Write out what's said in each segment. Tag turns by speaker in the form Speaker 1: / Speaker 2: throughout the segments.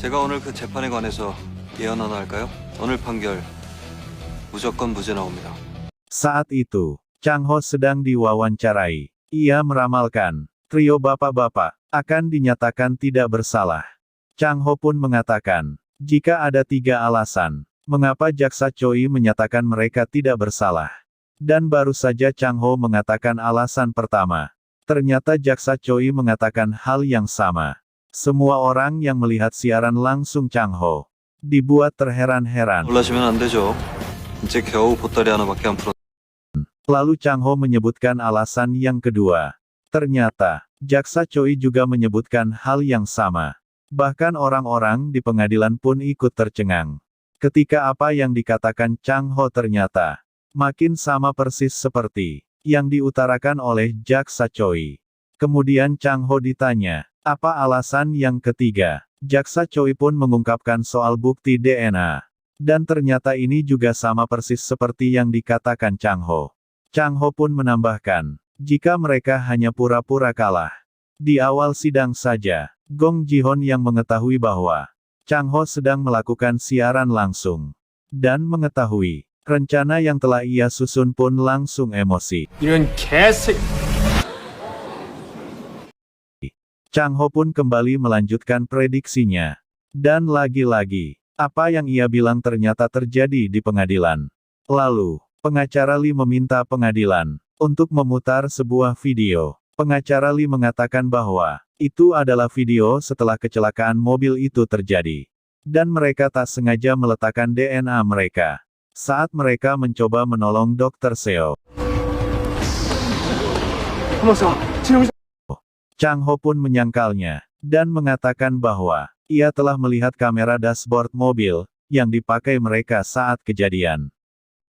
Speaker 1: 제가 오늘 그 재판에 관해서 예언 하나 할까요? 오늘 판결 무조건 무죄 나옵니다.
Speaker 2: Saat itu, Chang Ho sedang diwawancarai. Ia meramalkan, trio bapak-bapak akan dinyatakan tidak bersalah. Chang Ho pun mengatakan, jika ada 3 alasan, mengapa jaksa Choi menyatakan mereka tidak bersalah. Dan baru saja Chang Ho mengatakan alasan pertama. Ternyata jaksa Choi mengatakan hal yang sama. Semua orang yang melihat siaran langsung Chang Ho dibuat terheran-heran.
Speaker 1: 놀라시면 안 되죠. 이제 겨우 보따리 하나밖에 안 풀었.
Speaker 2: Lalu Chang Ho menyebutkan alasan yang kedua. Ternyata, jaksa Choi juga menyebutkan hal yang sama. Bahkan orang-orang di pengadilan pun ikut tercengang. Ketika apa yang dikatakan Chang Ho ternyata makin sama persis seperti yang diutarakan oleh jaksa Choi. Kemudian Chang Ho ditanya, apa alasan yang ketiga? Jaksa Choi pun mengungkapkan soal bukti DNA. Dan ternyata ini juga sama persis seperti yang dikatakan Chang Ho. Chang Ho pun menambahkan, jika mereka hanya pura-pura kalah. Di awal sidang saja, Gong Ji-hon yang mengetahui bahwa Chang Ho sedang melakukan siaran langsung. Dan mengetahui rencana yang telah ia susun pun langsung emosi.
Speaker 3: 이런 개새.
Speaker 2: Chang Ho pun kembali melanjutkan prediksinya. Dan lagi-lagi, apa yang ia bilang ternyata terjadi di pengadilan. Lalu, pengacara Lee meminta pengadilan untuk memutar sebuah video. Pengacara Lee mengatakan bahwa itu adalah video setelah kecelakaan mobil itu terjadi. Dan mereka tak sengaja meletakkan DNA mereka saat mereka mencoba menolong Dr. Seo. Chang Ho pun menyangkalnya dan mengatakan bahwa ia telah melihat kamera dashboard mobil yang dipakai mereka saat kejadian.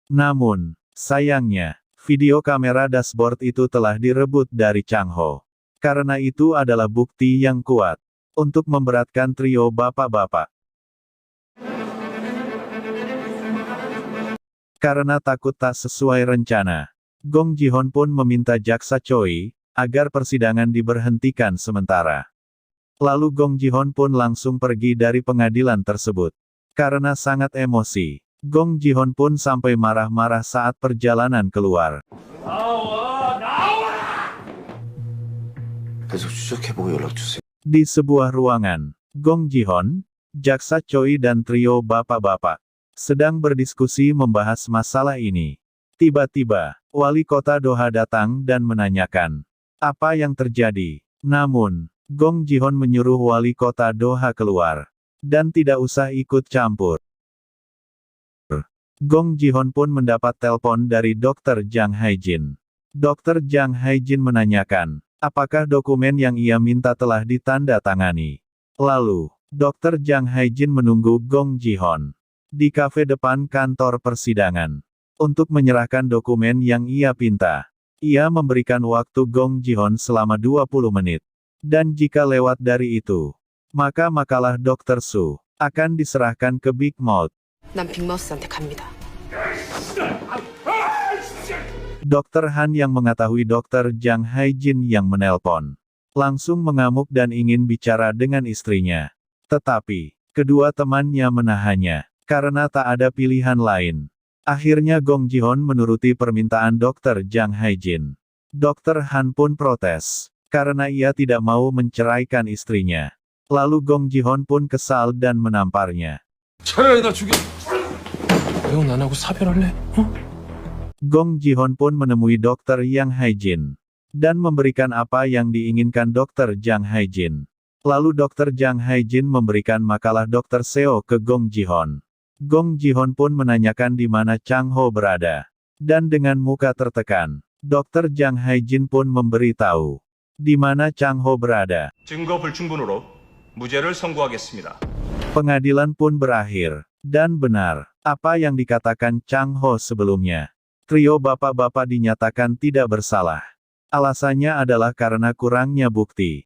Speaker 2: Namun, sayangnya, video kamera dashboard itu telah direbut dari Chang Ho. Karena itu adalah bukti yang kuat untuk memberatkan trio bapak-bapak. Karena takut tak sesuai rencana, Gong Ji-hon pun meminta jaksa Choi agar persidangan diberhentikan sementara. Lalu Gong Ji-hon pun langsung pergi dari pengadilan tersebut. Karena sangat emosi, Gong Ji-hon pun sampai marah-marah saat perjalanan keluar.
Speaker 1: 계속 추적해보고 연락 주세요.
Speaker 2: Di sebuah ruangan, Gong Ji-hon, jaksa Choi dan trio bapak-bapak sedang berdiskusi membahas masalah ini. Tiba-tiba, wali kota Doha datang dan menanyakan apa yang terjadi. Namun, Gong Ji-hon menyuruh wali kota Doha keluar dan tidak usah ikut campur. Gong Ji-hon pun mendapat telepon dari Dr. Jang Hae-jin. Dr. Jang Hae-jin menanyakan, apakah dokumen yang ia minta telah ditandatangani. Lalu, Dr. Jang Hae-jin menunggu Gong Ji-hon di kafe depan kantor persidangan untuk menyerahkan dokumen yang ia pinta. Ia memberikan waktu Gong Ji-hon selama 20 menit. Dan jika lewat dari itu, maka makalah Dr. Su akan diserahkan ke Big Mouth.
Speaker 4: 난 빅마우스한테 갑니다.
Speaker 2: Dr. Han yang mengetahui Dr. Jang Hae-jin yang menelpon, langsung mengamuk dan ingin bicara dengan istrinya. Tetapi, kedua temannya menahannya, karena tak ada pilihan lain. Akhirnya Gong Ji-hon menuruti permintaan Dr. Jang Hae-jin. Dr. Han pun protes, karena ia tidak mau menceraikan istrinya. Lalu Gong Ji-hon pun kesal dan menamparnya.
Speaker 3: 차라리 나 죽여. 형 나하고 사별할래? 어?
Speaker 2: Gong Ji-hon pun menemui Dr. Yang Hae-jin dan memberikan apa yang diinginkan Dr. Jang Hae-jin. Lalu Dr. Jang Hae-jin memberikan makalah Dr. Seo ke Gong Ji-hon. Gong Ji-hon pun menanyakan di mana Chang Ho berada. Dan dengan muka tertekan, Dr. Jang Hae-jin pun memberitahu di mana Chang Ho berada.
Speaker 5: 증거 불충분으로 무죄를 선고하겠습니다.
Speaker 2: Pengadilan pun berakhir. Dan benar, apa yang dikatakan Chang Ho sebelumnya. Trio bapak-bapak dinyatakan tidak bersalah. Alasannya adalah karena kurangnya bukti.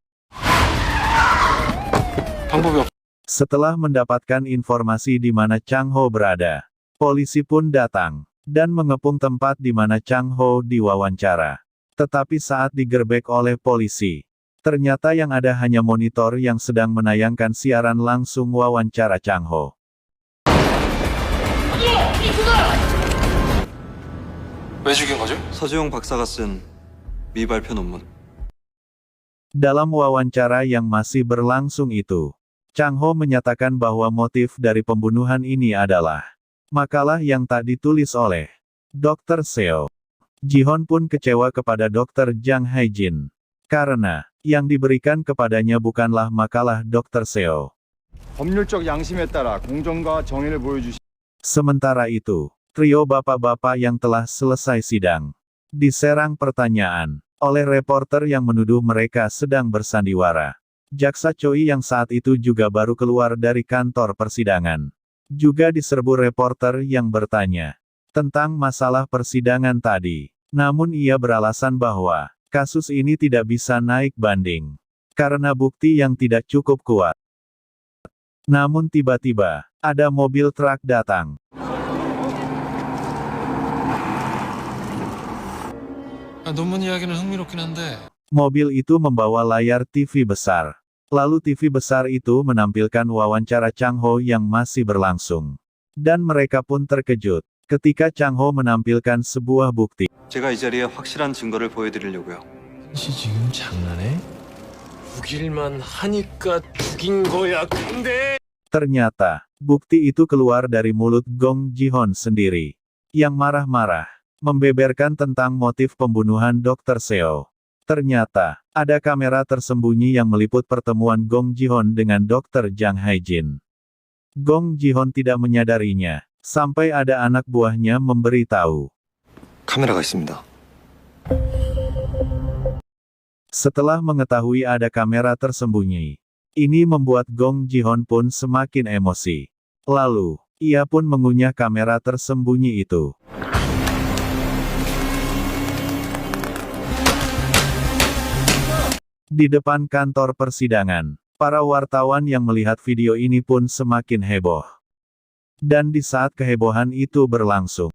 Speaker 1: 방법이 없.
Speaker 2: Setelah mendapatkan informasi di mana Chang Ho berada, polisi pun datang dan mengepung tempat di mana Chang Ho diwawancara. Tetapi saat digerebek oleh polisi, Ternyata yang ada hanya monitor yang sedang menayangkan siaran langsung wawancara Chang Ho.
Speaker 3: 왜 죽인 거죠?
Speaker 1: 서주용 박사가 쓴 미발표 논문.
Speaker 2: Dalam wawancara yang masih berlangsung itu, Chang Ho menyatakan bahwa motif dari pembunuhan ini adalah makalah yang tak ditulis oleh Dr. Seo. Ji-hon pun kecewa kepada Dr. Jang Hae-jin. Karena, yang diberikan kepadanya bukanlah makalah Dr. Seo.
Speaker 6: 법률적 양심에 따라 공정과 정의를 보여주시.
Speaker 2: Sementara itu, trio bapak-bapak yang telah selesai sidang diserang pertanyaan oleh reporter yang menuduh mereka sedang bersandiwara. Jaksa Choi yang saat itu juga baru keluar dari kantor persidangan juga diserbu reporter yang bertanya tentang masalah persidangan tadi. Namun ia beralasan bahwa kasus ini tidak bisa naik banding karena bukti yang tidak cukup kuat. Namun tiba-tiba, ada mobil truk datang.
Speaker 3: 논문 이야기는 흥미롭긴 한데
Speaker 2: Mobil itu membawa layar TV besar. Lalu TV besar itu menampilkan wawancara Chang Ho yang masih berlangsung. Dan mereka pun terkejut ketika Chang Ho menampilkan sebuah bukti.
Speaker 1: 제가 이 자리에 확실한 증거를 보여드리려고요.
Speaker 3: 씨 지금 장난해? 죽일만 하니까 죽인 거야. 근데
Speaker 2: Ternyata, bukti itu keluar dari mulut Gong Ji-hon sendiri. Yang marah-marah, membeberkan tentang motif pembunuhan Dr. Seo. Ternyata, ada kamera tersembunyi yang meliput pertemuan Gong Ji-hon dengan Dr. Jang Hae-jin. Gong Ji-hon tidak menyadarinya, sampai ada anak buahnya memberitahu.
Speaker 1: 카메라가 있습니다.
Speaker 2: Setelah mengetahui ada kamera tersembunyi, ini membuat Gong Ji-hon pun semakin emosi. Lalu, ia pun mengunyah kamera tersembunyi itu. Di depan kantor persidangan, para wartawan yang melihat video ini pun semakin heboh. Dan di saat kehebohan itu berlangsung,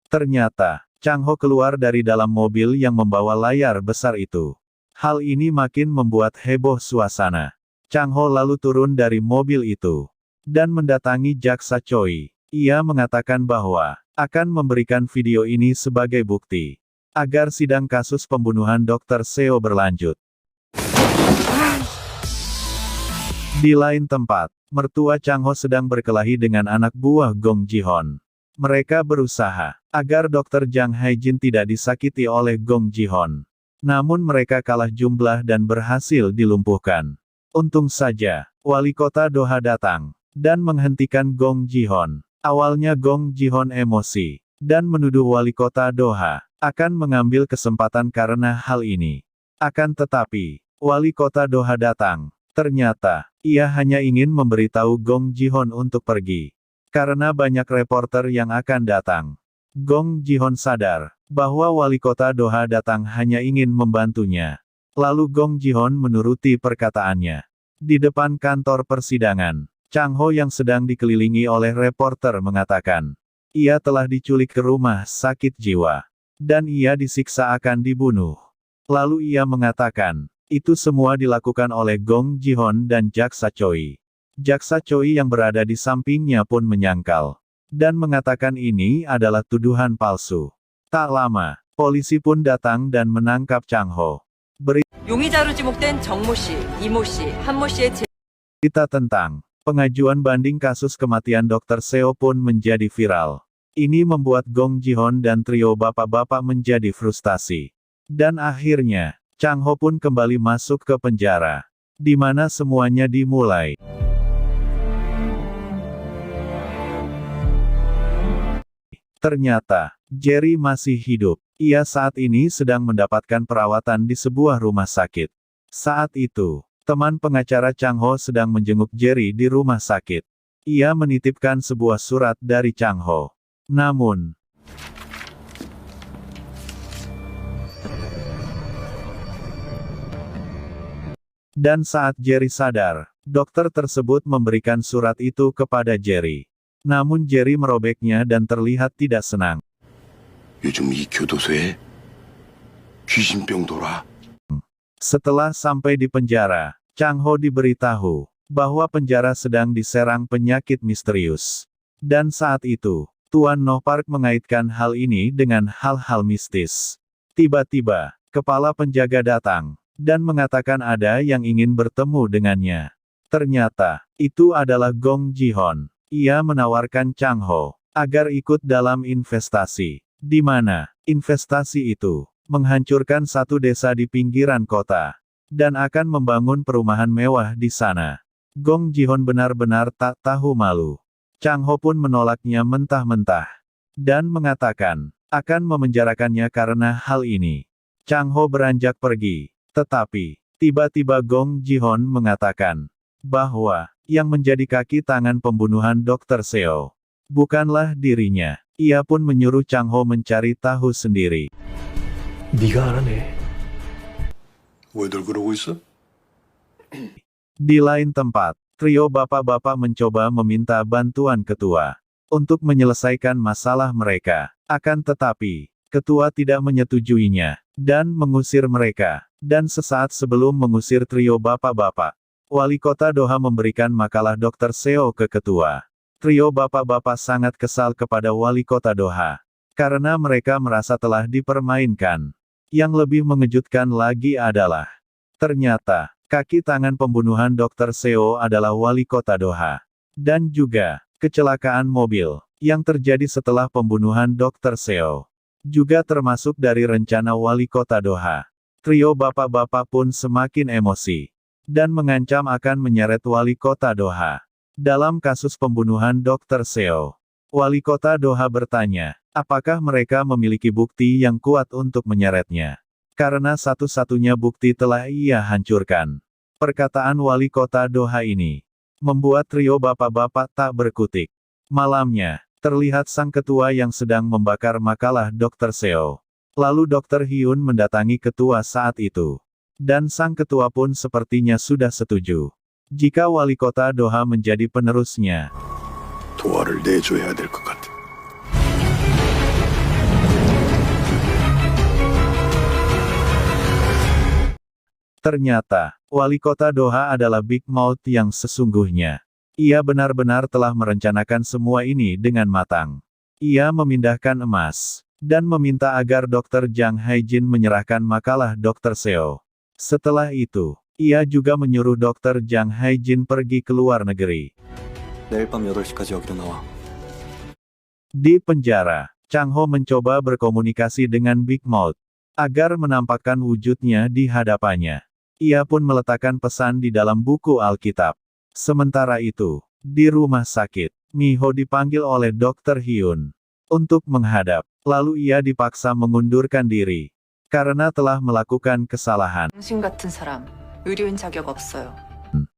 Speaker 2: ternyata, Chang Ho keluar dari dalam mobil yang membawa layar besar itu. Hal ini makin membuat heboh suasana. Chang Ho lalu turun dari mobil itu dan mendatangi Jaksa Choi. Ia mengatakan bahwa akan memberikan video ini sebagai bukti agar sidang kasus pembunuhan Dr. Seo berlanjut. Di lain tempat, mertua Chang Ho sedang berkelahi dengan anak buah Gong Ji-hon. Mereka berusaha agar Dr. Jang Hae-jin tidak disakiti oleh Gong Ji-hon. Namun mereka kalah jumlah dan berhasil dilumpuhkan. Untung saja, wali kota Doha datang dan menghentikan Gong Ji-hon. Awalnya Gong Ji-hon emosi dan menuduh wali kota Doha akan mengambil kesempatan karena hal ini. Akan tetapi, wali kota Doha datang. Ternyata, ia hanya ingin memberitahu Gong Ji-hon untuk pergi. Karena banyak reporter yang akan datang. Gong Ji-hon sadar bahwa wali kota Doha datang hanya ingin membantunya. Lalu Gong Ji-hon menuruti perkataannya. Di depan kantor persidangan, Chang Ho yang sedang dikelilingi oleh reporter mengatakan, ia telah diculik ke rumah sakit jiwa. Dan ia disiksa akan dibunuh. Lalu ia mengatakan, itu semua dilakukan oleh Gong Ji-hon dan Jaksa Choi. Jaksa Choi yang berada di sampingnya pun menyangkal. Dan mengatakan ini adalah tuduhan palsu. Tak lama, polisi pun datang dan menangkap Chang Ho.
Speaker 4: 용의자로 지목된 정모 씨, 이모 씨, 한모 씨의
Speaker 2: Berita tentang pengajuan banding kasus kematian Dr. Seo pun menjadi viral. Ini membuat Gong Ji-hon dan trio bapak-bapak menjadi frustasi. Dan akhirnya, Chang Ho pun kembali masuk ke penjara. Di mana semuanya dimulai. Ternyata, Jerry masih hidup. Ia saat ini sedang mendapatkan perawatan di sebuah rumah sakit. Saat itu, teman pengacara Chang Ho sedang menjenguk Jerry di rumah sakit. Ia menitipkan sebuah surat dari Chang Ho. Namun, dan saat Jerry sadar, dokter tersebut memberikan surat itu kepada Jerry. Namun Jerry merobeknya dan terlihat tidak senang.
Speaker 7: 요즘 이 교도소에 귀신병 돌아.
Speaker 2: Setelah sampai di penjara, Chang Ho diberitahu bahwa penjara sedang diserang penyakit misterius. Dan saat itu, Tuan Noh Park mengaitkan hal ini dengan hal-hal mistis. Tiba-tiba, kepala penjaga datang dan mengatakan ada yang ingin bertemu dengannya. Ternyata, itu adalah Gong Ji-hon. Ia menawarkan Chang Ho agar ikut dalam investasi, di mana investasi itu menghancurkan satu desa di pinggiran kota dan akan membangun perumahan mewah di sana. Gong Ji-hon benar-benar tak tahu malu. Chang Ho pun menolaknya mentah-mentah dan mengatakan akan memenjarakannya karena hal ini. Chang Ho beranjak pergi, tetapi tiba-tiba Gong Ji-hon mengatakan bahwa yang menjadi kaki tangan pembunuhan Dr. Seo bukanlah dirinya. Ia pun menyuruh Chang Ho mencari tahu sendiri.
Speaker 3: 네가 알아내.
Speaker 7: 왜들 그러고 있어?
Speaker 2: Di lain tempat, trio bapak-bapak mencoba meminta bantuan ketua untuk menyelesaikan masalah mereka. Akan tetapi, ketua tidak menyetujuinya dan mengusir mereka. Dan sesaat sebelum mengusir trio bapak-bapak, wali kota Doha memberikan makalah Dr. Seo ke ketua. Trio bapak-bapak sangat kesal kepada wali kota Doha karena mereka merasa telah dipermainkan. Yang lebih mengejutkan lagi adalah, ternyata, kaki tangan pembunuhan Dr. Seo adalah wali kota Doha. Dan juga, kecelakaan mobil, yang terjadi setelah pembunuhan Dr. Seo, juga termasuk dari rencana wali kota Doha. Trio bapak-bapak pun semakin emosi, dan mengancam akan menyeret wali kota Doha. Dalam kasus pembunuhan Dr. Seo, wali kota Doha bertanya, apakah mereka memiliki bukti yang kuat untuk menyeretnya? Karena satu-satunya bukti telah ia hancurkan. Perkataan wali kota Doha ini membuat trio bapak-bapak tak berkutik. Malamnya, terlihat sang ketua yang sedang membakar makalah Dr. Seo. Lalu Dr. Hyun mendatangi ketua saat itu. Dan sang ketua pun sepertinya sudah setuju jika wali kota Doha menjadi penerusnya.
Speaker 7: 도화를 내줘야 될 것 같아.
Speaker 2: Ternyata, wali kota Doha adalah Big Mouth yang sesungguhnya. Ia benar-benar telah merencanakan semua ini dengan matang. Ia memindahkan emas, dan meminta agar Dr. Jang Haijin menyerahkan makalah Dr. Seo. Setelah itu, ia juga menyuruh Dr. Jang Haijin pergi ke luar negeri.
Speaker 1: 내일 밤 8시까지 여기로 나와.
Speaker 2: Di penjara, Chang Ho mencoba berkomunikasi dengan Big Mouth agar menampakkan wujudnya di hadapannya. Ia pun meletakkan pesan di dalam buku Alkitab. Sementara itu, di rumah sakit, Miho dipanggil oleh Dr. Hyun untuk menghadap. Lalu ia dipaksa mengundurkan diri karena telah melakukan kesalahan.
Speaker 4: 당신 같은 사람, 의료인 자격 없어요.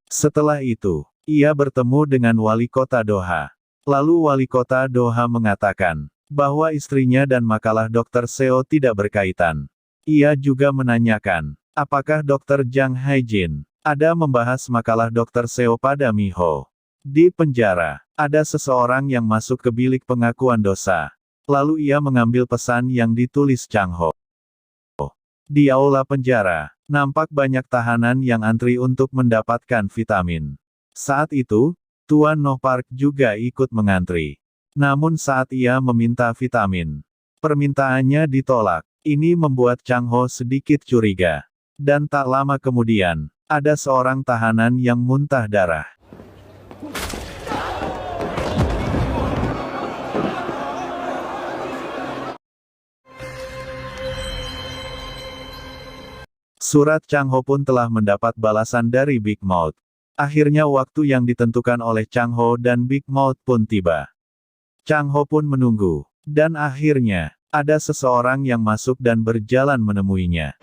Speaker 2: Setelah itu, ia bertemu dengan wali kota Doha. Lalu wali kota Doha mengatakan bahwa istrinya dan makalah Dr. Seo tidak berkaitan. Ia juga menanyakan, apakah Dr. Jang Haijin ada membahas makalah Dr. Seo pada Miho. Di penjara, ada seseorang yang masuk ke bilik pengakuan dosa. Lalu ia mengambil pesan yang ditulis Chang Ho. Di aula penjara, nampak banyak tahanan yang antri untuk mendapatkan vitamin. Saat itu, Tuan Noh Park juga ikut mengantri. Namun saat ia meminta vitamin, permintaannya ditolak. Ini membuat Chang Ho sedikit curiga. Dan tak lama kemudian, ada seorang tahanan yang muntah darah. Surat Chang Ho pun telah mendapat balasan dari Big Mouth. Akhirnya waktu yang ditentukan oleh Chang Ho dan Big Mouth pun tiba. Chang Ho pun menunggu. Dan akhirnya, ada seseorang yang masuk dan berjalan menemuinya.